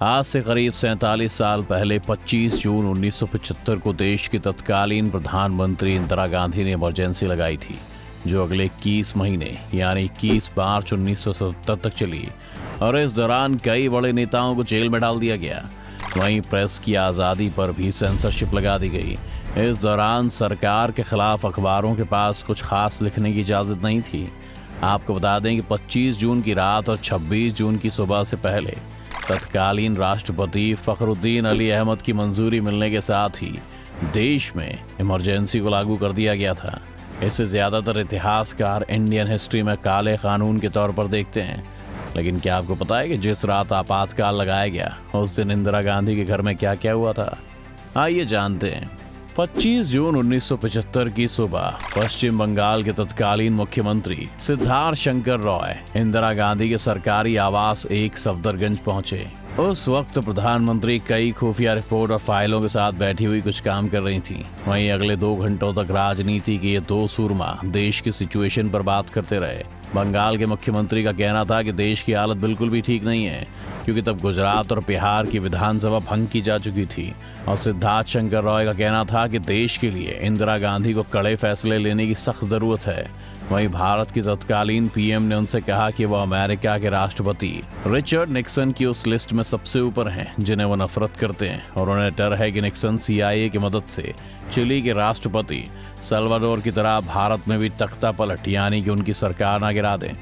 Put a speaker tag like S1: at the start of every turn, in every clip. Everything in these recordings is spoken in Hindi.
S1: आज से करीब 47 साल पहले 25 जून 1975 को देश की तत्कालीन प्रधानमंत्री इंदिरा गांधी ने इमरजेंसी लगाई थी, जो अगले 21 महीने यानी 21 मार्च 1977 तक चली और इस दौरान कई बड़े नेताओं को जेल में डाल दिया गया। वहीं प्रेस की आज़ादी पर भी सेंसरशिप लगा दी गई। इस दौरान सरकार के खिलाफ अखबारों के पास कुछ खास लिखने की इजाज़त नहीं थी। आपको बता दें कि 25 जून की रात और 26 जून की सुबह से पहले तत्कालीन राष्ट्रपति फखरुद्दीन अली अहमद की मंजूरी मिलने के साथ ही देश में इमरजेंसी को लागू कर दिया गया था। इसे ज़्यादातर इतिहासकार इंडियन हिस्ट्री में काले कानून के तौर पर देखते हैं। लेकिन क्या आपको पता है कि जिस रात आपातकाल लगाया गया उस दिन इंदिरा गांधी के घर में क्या क्या हुआ था? आइए जानते हैं। 25 जून 1975 की सुबह पश्चिम बंगाल के तत्कालीन मुख्यमंत्री सिद्धार्थ शंकर रॉय इंदिरा गांधी के सरकारी आवास एक सफदरगंज पहुंचे। उस वक्त प्रधानमंत्री कई खुफिया रिपोर्ट और फाइलों के साथ बैठी हुई कुछ काम कर रही थी। वहीं अगले 2 घंटों तक राजनीति के ये 2 सूरमा देश की सिचुएशन पर बात करते रहे। बंगाल के मुख्यमंत्री का कहना था कि देश की हालत बिल्कुल भी ठीक नहीं है, क्योंकि तब गुजरात और बिहार की विधानसभा भंग की जा चुकी थी। और सिद्धार्थ शंकर रॉय का कहना था कि देश के लिए इंदिरा गांधी को कड़े फैसले लेने की सख्त जरूरत है। वहीं भारत की तत्कालीन पीएम ने उनसे कहा कि वो अमेरिका के राष्ट्रपति रिचर्ड निक्सन की उस लिस्ट में सबसे ऊपर हैं जिन्हें वो नफरत करते हैं, और उन्हें डर है कि निक्सन CIA की मदद से चिली के राष्ट्रपति सल्वाडोर की तरह भारत में भी तख्ता पलट यानी कि उनकी सरकार ना गिरा दें।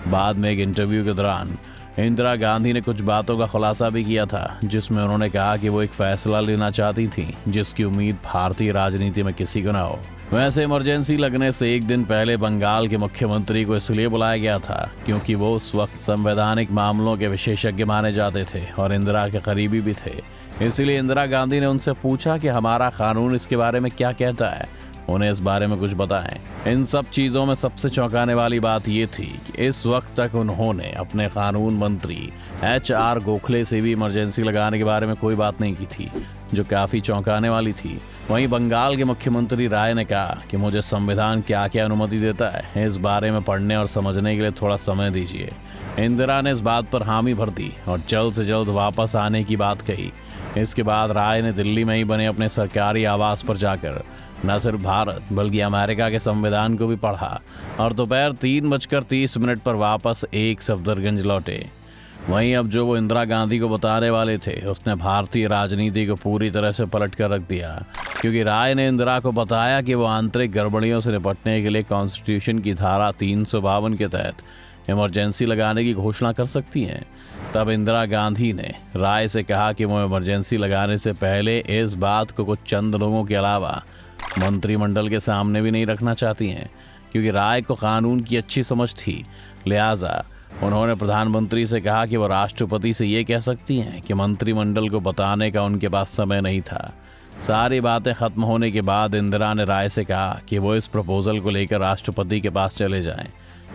S1: बाद में एक इंटरव्यू के दौरान इंदिरा गांधी ने कुछ बातों का खुलासा भी किया था, जिसमें उन्होंने कहा कि वो एक फैसला लेना चाहती थी जिसकी उम्मीद भारतीय राजनीति में किसी को न हो। वैसे इमरजेंसी लगने से एक दिन पहले बंगाल के मुख्यमंत्री को इसलिए बुलाया गया था क्योंकि वो उस वक्त संवैधानिक मामलों के विशेषज्ञ माने जाते थे और इंदिरा के करीबी भी थे। इसीलिए इंदिरा गांधी ने उनसे पूछा कि हमारा कानून इसके बारे में क्या कहता है, उन्हें इस बारे में कुछ बताएं। इन सब चीज़ों में सबसे चौंकाने वाली बात ये थी कि इस वक्त तक उन्होंने अपने कानून मंत्री HR गोखले से भी इमरजेंसी लगाने के बारे में कोई बात नहीं की थी, जो काफ़ी चौंकाने वाली थी। वहीं बंगाल के मुख्यमंत्री राय ने कहा कि मुझे संविधान क्या क्या अनुमति देता है इस बारे में पढ़ने और समझने के लिए थोड़ा समय दीजिए। इंदिरा ने इस बात पर हामी भर दी और जल्द से जल्द वापस आने की बात कही। इसके बाद राय ने दिल्ली में ही बने अपने सरकारी आवास पर जाकर न सिर्फ भारत बल्कि अमेरिका के संविधान को भी पढ़ा और दोपहर 3:30 पर वापस एक सफदरगंज लौटे। वहीं अब जो वो इंदिरा गांधी को बताने वाले थे उसने भारतीय राजनीति को पूरी तरह से पलट कर रख दिया, क्योंकि राय ने इंदिरा को बताया कि वो आंतरिक गड़बड़ियों से निपटने के लिए कॉन्स्टिट्यूशन की धारा 352 के तहत इमरजेंसी लगाने की घोषणा कर सकती हैं। तब इंदिरा गांधी ने राय से कहा कि वो इमरजेंसी लगाने से पहले इस बात को कुछ चंद लोगों के अलावा मंत्रिमंडल के सामने भी नहीं रखना चाहती हैं, क्योंकि राय को कानून की अच्छी समझ थी। लिहाजा उन्होंने प्रधानमंत्री से कहा कि वो राष्ट्रपति से ये कह सकती हैं कि मंत्रिमंडल को बताने का उनके पास समय नहीं था। सारी बातें खत्म होने के बाद इंदिरा ने राय से कहा कि वो इस प्रपोजल को लेकर राष्ट्रपति के पास चले जाएं।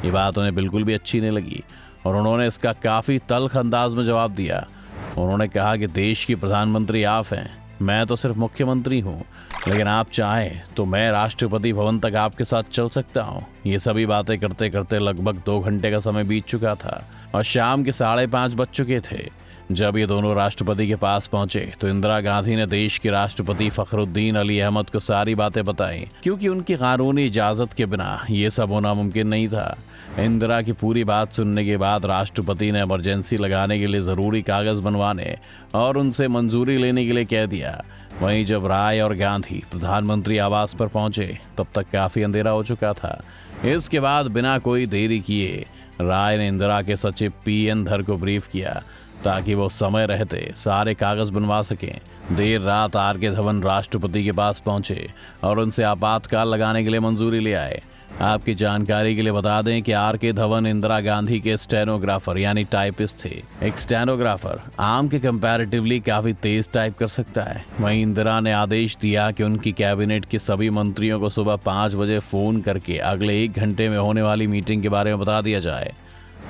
S1: ये बात उन्हें बिल्कुल भी अच्छी नहीं लगी और उन्होंने इसका काफ़ी तल्ख अंदाज में जवाब दिया। उन्होंने कहा कि देश की प्रधानमंत्री आप हैं, मैं तो सिर्फ मुख्यमंत्री हूँ, लेकिन आप चाहें तो मैं राष्ट्रपति भवन तक आपके साथ चल सकता हूँ। ये सभी बातें करते करते लगभग 2 घंटे का समय बीत चुका था और शाम के 5:30 बज चुके थे। जब ये दोनों राष्ट्रपति के पास पहुंचे तो इंदिरा गांधी ने देश के राष्ट्रपति फखरुद्दीन अली अहमद को सारी बातें बताई, क्योंकि उनकी कानूनी इजाज़त के बिना ये सब होना मुमकिन नहीं था। इंदिरा की पूरी बात सुनने के बाद राष्ट्रपति ने इमरजेंसी लगाने के लिए ज़रूरी कागज़ बनवाने और उनसे मंजूरी लेने के लिए कह दिया। वहीं जब राय और गांधी प्रधानमंत्री आवास पर पहुंचे तब तक काफ़ी अंधेरा हो चुका था। इसके बाद बिना कोई देरी किए राय ने इंदिरा के सचिव PN धर को ब्रीफ किया ताकि वो समय रहते सारे कागज़ बनवा सकें। देर रात RK धवन राष्ट्रपति के पास पहुंचे और उनसे आपातकाल लगाने के लिए मंजूरी ले आए। आपकी जानकारी के लिए बता दें कि RK धवन इंदिरा गांधी के स्टेनोग्राफर यानी टाइपिस्ट थे। एक स्टेनोग्राफर आम के कंपैरेटिवली काफ़ी तेज टाइप कर सकता है। वहीं इंदिरा ने आदेश दिया कि उनकी कैबिनेट के सभी मंत्रियों को सुबह 5 बजे फ़ोन करके अगले 1 घंटे में होने वाली मीटिंग के बारे में बता दिया जाए।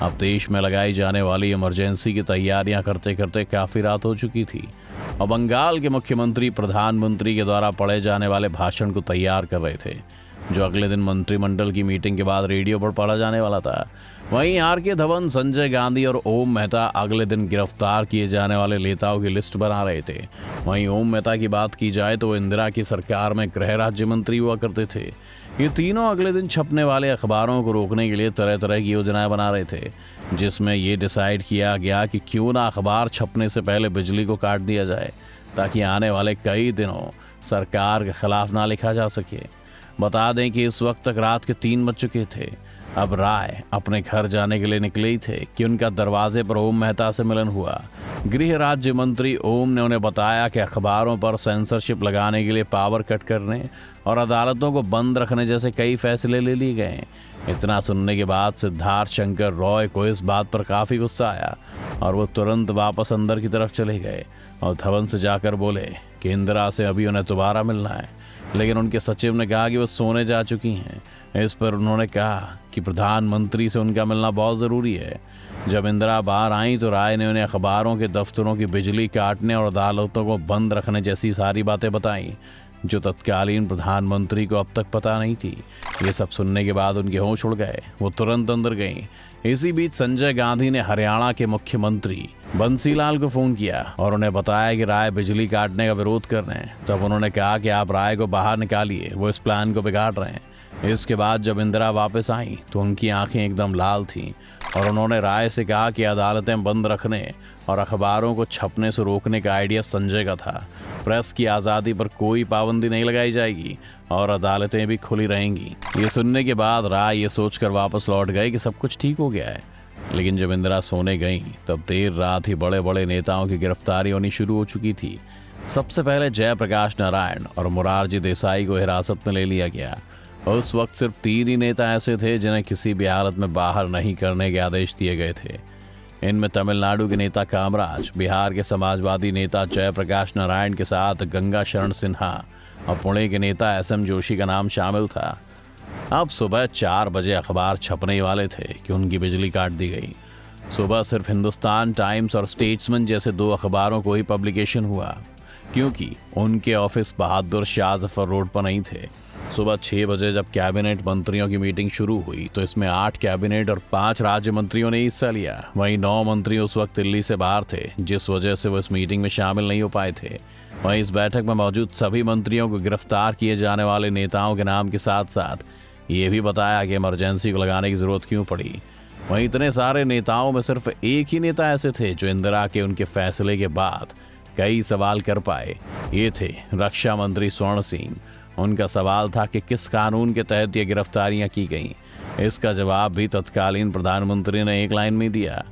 S1: अब देश में लगाई जाने वाली इमरजेंसी की तैयारियां करते करते काफ़ी रात हो चुकी थी और बंगाल के मुख्यमंत्री प्रधानमंत्री के द्वारा पढ़े जाने वाले भाषण को तैयार कर रहे थे। जो अगले दिन मंत्रिमंडल की मीटिंग के बाद रेडियो पर पढ़ा जाने वाला था। वहीं आर.के. धवन, संजय गांधी और ओम मेहता अगले दिन गिरफ्तार किए जाने वाले नेताओं की लिस्ट बना रहे थे। वहीं ओम मेहता की बात की जाए तो वो इंदिरा की सरकार में गृह राज्य मंत्री हुआ करते थे। ये तीनों अगले दिन छपने वाले अखबारों को रोकने के लिए तरह तरह की योजनाएं बना रहे थे, जिसमें ये डिसाइड किया गया कि क्यों ना अखबार छपने से पहले बिजली को काट दिया जाए, ताकि आने वाले कई दिनों सरकार के खिलाफ ना लिखा जा सके। बता दें कि इस वक्त तक रात के 3 बज चुके थे। अब राय अपने घर जाने के लिए निकले ही थे कि उनका दरवाजे पर ओम मेहता से मिलन हुआ। गृह राज्य मंत्री ओम ने उन्हें बताया कि अखबारों पर सेंसरशिप लगाने के लिए पावर कट करने और अदालतों को बंद रखने जैसे कई फैसले ले लिए गए। इतना सुनने के बाद सिद्धार्थ शंकर रॉय को इस बात पर काफी गुस्सा आया और वो तुरंत वापस अंदर की तरफ चले गए और धवन से जाकर बोले कि इंदिरा से अभी उन्हें दोबारा मिलना है, लेकिन उनके सचिव ने कहा कि वो सोने जा चुकी हैं। इस पर उन्होंने कहा कि प्रधानमंत्री से उनका मिलना बहुत ज़रूरी है। जब इंदिरा बाहर आई तो राय ने उन्हें अखबारों के दफ्तरों की बिजली काटने और अदालतों को बंद रखने जैसी सारी बातें बताई, जो तत्कालीन प्रधानमंत्री को अब तक पता नहीं थी। ये सब सुनने के बाद उनके होश उड़ गए। वो तुरंत अंदर गईं। इसी बीच संजय गांधी ने हरियाणा के मुख्यमंत्री बंसीलाल को फोन किया और उन्हें बताया कि राय बिजली काटने का विरोध कर रहे हैं। तब उन्होंने कहा कि आप राय को बाहर निकालिए, वो इस प्लान को बिगाड़ रहे हैं। इसके बाद जब इंदिरा वापस आई तो उनकी आंखें एकदम लाल थीं और उन्होंने राय से कहा कि अदालतें बंद रखने और अखबारों को छपने से रोकने का आइडिया संजय का था। प्रेस की आज़ादी पर कोई पाबंदी नहीं लगाई जाएगी और अदालतें भी खुली रहेंगी। ये सुनने के बाद राय ये सोचकर वापस लौट गए कि सब कुछ ठीक हो गया है। लेकिन जब इंदिरा सोने गई तब देर रात ही बड़े बड़े नेताओं की गिरफ्तारी होनी शुरू हो चुकी थी। सबसे पहले जयप्रकाश नारायण और मोरारजी देसाई को हिरासत में ले लिया गया। उस वक्त सिर्फ 3 ही नेता ऐसे थे जिन्हें किसी भी हालत में बाहर नहीं करने के आदेश दिए गए थे। इनमें तमिलनाडु के नेता कामराज, बिहार के समाजवादी नेता जयप्रकाश नारायण के साथ गंगा शरण सिन्हा और पुणे के नेता एस.एम. जोशी का नाम शामिल था। अब सुबह 4 बजे अखबार छपने वाले थे कि उनकी बिजली काट दी गई। सुबह सिर्फ हिंदुस्तान टाइम्स और स्टेट्समैन जैसे 2 अखबारों को ही पब्लिकेशन हुआ, क्योंकि उनके ऑफिस बहादुर शाह जफर रोड पर नहीं थे। सुबह 6 बजे जब कैबिनेट मंत्रियों की मीटिंग शुरू हुई तो इसमें 8 कैबिनेट और 5 राज्य मंत्रियों ने हिस्सा लिया। वहीं 9 मंत्री उस वक्त दिल्ली से बाहर थे, जिस वजह से वो इस मीटिंग में शामिल नहीं हो पाए थे। वहीं इस बैठक में मौजूद सभी मंत्रियों को गिरफ्तार किए जाने वाले नेताओं के नाम के साथ साथ ये भी बताया कि इमरजेंसी को लगाने की जरूरत क्यों पड़ी। वहीं इतने सारे नेताओं में सिर्फ एक ही नेता ऐसे थे जो इंदिरा के उनके फैसले के बाद कई सवाल कर पाए। ये थे रक्षा मंत्री स्वर्ण सिंह। उनका सवाल था कि किस कानून के तहत ये गिरफ्तारियां की गईं। इसका जवाब भी तत्कालीन प्रधानमंत्री ने एक लाइन में दिया,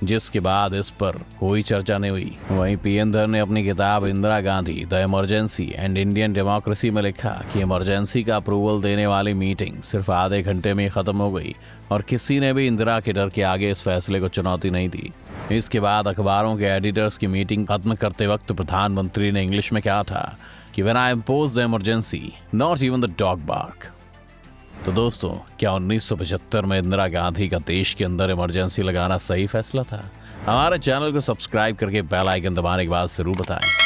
S1: जिसके बाद इस पर कोई चर्चा नहीं हुई। वहीं पीएन ने अपनी किताब Indira Gandhi the emergency and Indian democracy में लिखा कि इमरजेंसी का अप्रूवल देने वाली मीटिंग सिर्फ आधे घंटे में खत्म हो गई और किसी ने भी इंदिरा के डर के आगे इस फैसले को चुनौती नहीं दी। इसके बाद अखबारों के एडिटर्स की मीटिंग खत्म करते वक्त प्रधानमंत्री ने इंग्लिश में कहा था कि when I impose the emergency, not even the dog bark। तो दोस्तों, क्या 1975 में इंदिरा गांधी का देश के अंदर इमरजेंसी लगाना सही फैसला था? हमारे चैनल को सब्सक्राइब करके बेल आइकन दबाने के बाद जरूर बताएं।